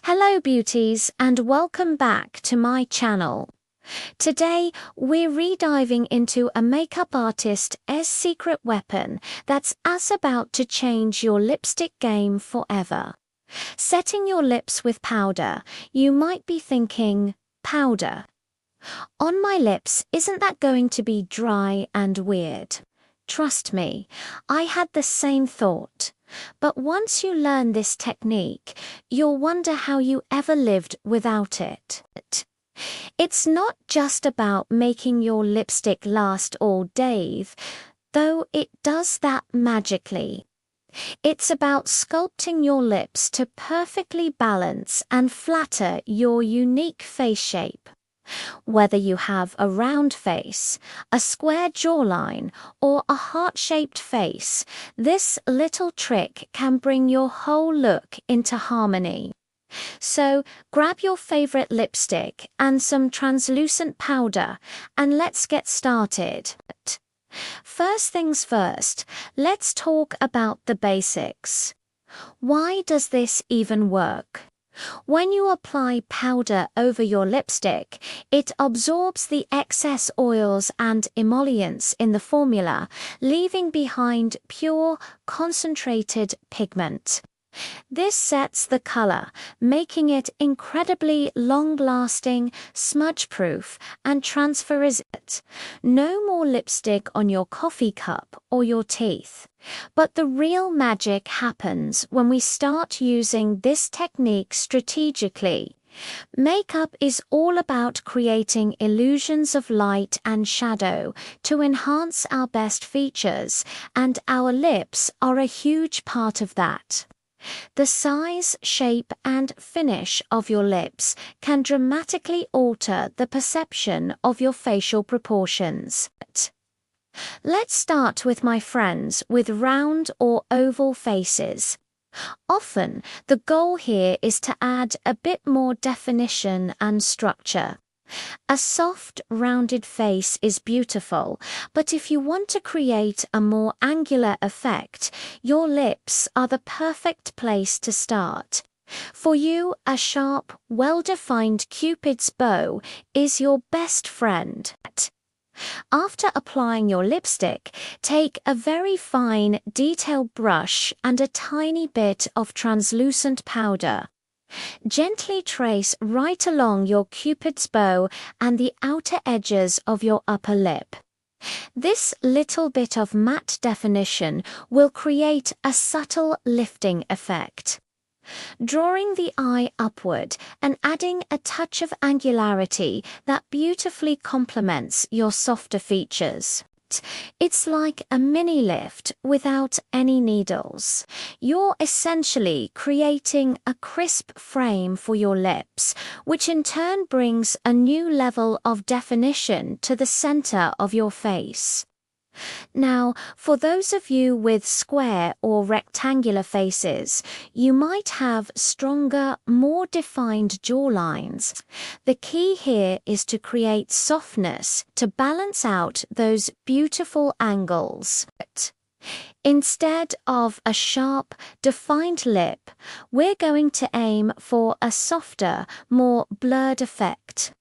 Hello beauties and welcome back to my channel. Today we're rediving into a makeup artist's secret weapon that's about to change your lipstick game forever. Setting your lips with powder, you might be thinking, powder? On my lips, isn't that going to be dry and weird? Trust me, I had the same thought. But once you learn this technique, you'll wonder how you ever lived without it. It's not just about making your lipstick last all day, though it does that magically. It's about sculpting your lips to perfectly balance and flatter your unique face shape. Whether you have a round face, a square jawline, or a heart-shaped face, this little trick can bring your whole look into harmony. So grab your favorite lipstick and some translucent powder, and let's get started. First things first, let's talk about the basics. Why does this even work? When you apply powder over your lipstick, it absorbs the excess oils and emollients in the formula, leaving behind pure, concentrated pigment. This sets the color, making it incredibly long-lasting, smudge-proof, and transfer-resistant. No more lipstick on your coffee cup or your teeth. But the real magic happens when we start using this technique strategically. Makeup is all about creating illusions of light and shadow to enhance our best features, and our lips are a huge part of that. The size, shape, and finish of your lips can dramatically alter the perception of your facial proportions. Let's start with my friends with round or oval faces. Often, the goal here is to add a bit more definition and structure. A soft, rounded face is beautiful, but if you want to create a more angular effect, your lips are the perfect place to start. For you, a sharp, well-defined Cupid's bow is your best friend. After applying your lipstick, take a very fine, detailed brush and a tiny bit of translucent powder. Gently trace right along your Cupid's bow and the outer edges of your upper lip. This little bit of matte definition will create a subtle lifting effect. Drawing the eye upward and adding a touch of angularity that beautifully complements your softer features. It's like a mini lift without any needles. You're essentially creating a crisp frame for your lips, which in turn brings a new level of definition to the center of your face. Now, for those of you with square or rectangular faces, you might have stronger, more defined jawlines. The key here is to create softness to balance out those beautiful angles. Instead of a sharp, defined lip, we're going to aim for a softer, more blurred effect.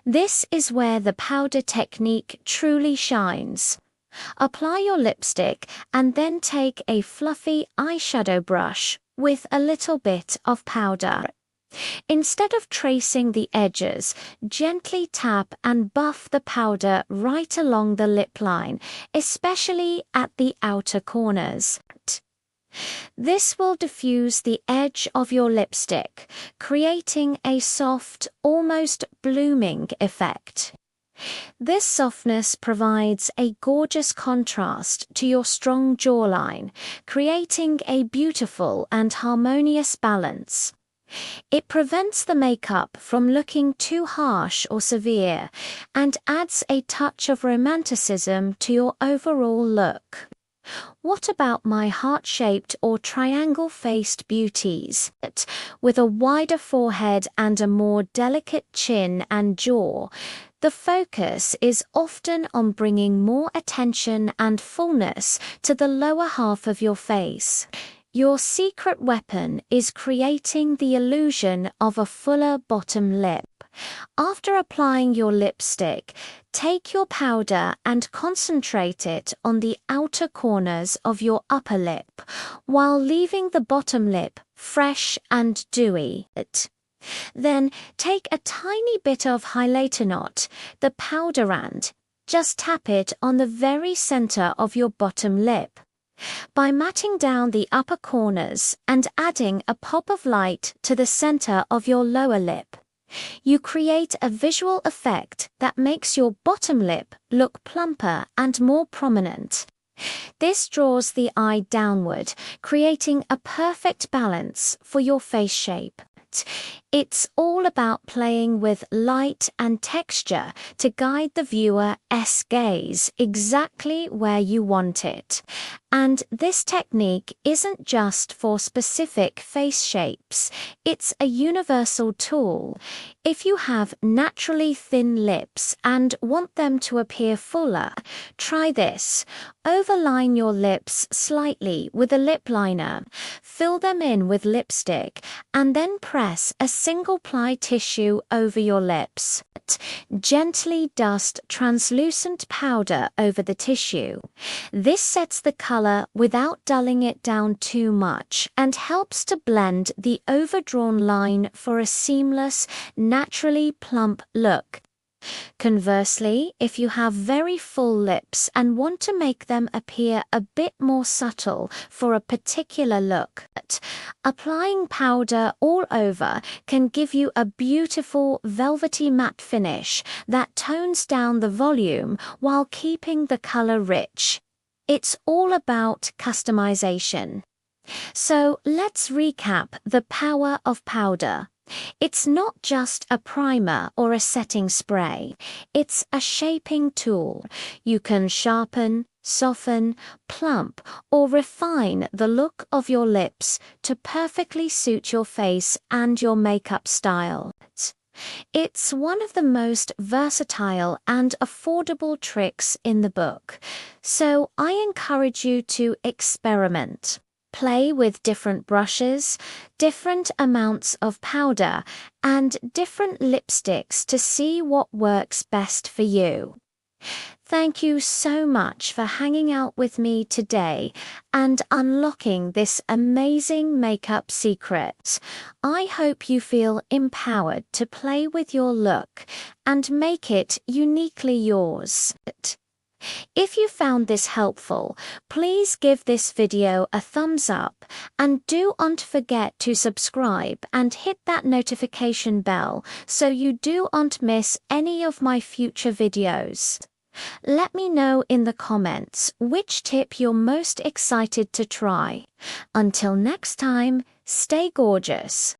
This is where the powder technique truly shines. Apply your lipstick and then take a fluffy eyeshadow brush with a little bit of powder. Instead of tracing the edges, gently tap and buff the powder right along the lip line, especially at the outer corners. This will diffuse the edge of your lipstick, creating a soft, almost blooming effect. This softness provides a gorgeous contrast to your strong jawline, creating a beautiful and harmonious balance. It prevents the makeup from looking too harsh or severe, and adds a touch of romanticism to your overall look. What about my heart-shaped or triangle-faced beauties? With a wider forehead and a more delicate chin and jaw, the focus is often on bringing more attention and fullness to the lower half of your face. Your secret weapon is creating the illusion of a fuller bottom lip. After applying your lipstick, take your powder and concentrate it on the outer corners of your upper lip, while leaving the bottom lip fresh and dewy. Then take a tiny bit of highlighter knot, the powder, and just tap it on the very center of your bottom lip. By matting down the upper corners and adding a pop of light to the center of your lower lip, you create a visual effect that makes your bottom lip look plumper and more prominent. This draws the eye downward, creating a perfect balance for your face shape. It's all about playing with light and texture to guide the viewer's gaze exactly where you want it. And this technique isn't just for specific face shapes, it's a universal tool. If you have naturally thin lips and want them to appear fuller, try this. Overline your lips slightly with a lip liner, fill them in with lipstick, and then press a single-ply tissue over your lips. Gently dust translucent powder over the tissue. This sets the color without dulling it down too much and helps to blend the overdrawn line for a seamless, naturally plump look. Conversely, if you have very full lips and want to make them appear a bit more subtle for a particular look, applying powder all over can give you a beautiful velvety matte finish that tones down the volume while keeping the color rich. It's all about customization. So let's recap the power of powder. It's not just a primer or a setting spray. It's a shaping tool. You can sharpen, soften, plump, or refine the look of your lips to perfectly suit your face and your makeup style. It's one of the most versatile and affordable tricks in the book, so I encourage you to experiment. Play with different brushes, different amounts of powder, and different lipsticks to see what works best for you. Thank you so much for hanging out with me today and unlocking this amazing makeup secret. I hope you feel empowered to play with your look and make it uniquely yours. If you found this helpful, please give this video a thumbs up and do not forget to subscribe and hit that notification bell so you do not miss any of my future videos. Let me know in the comments which tip you're most excited to try. Until next time, stay gorgeous.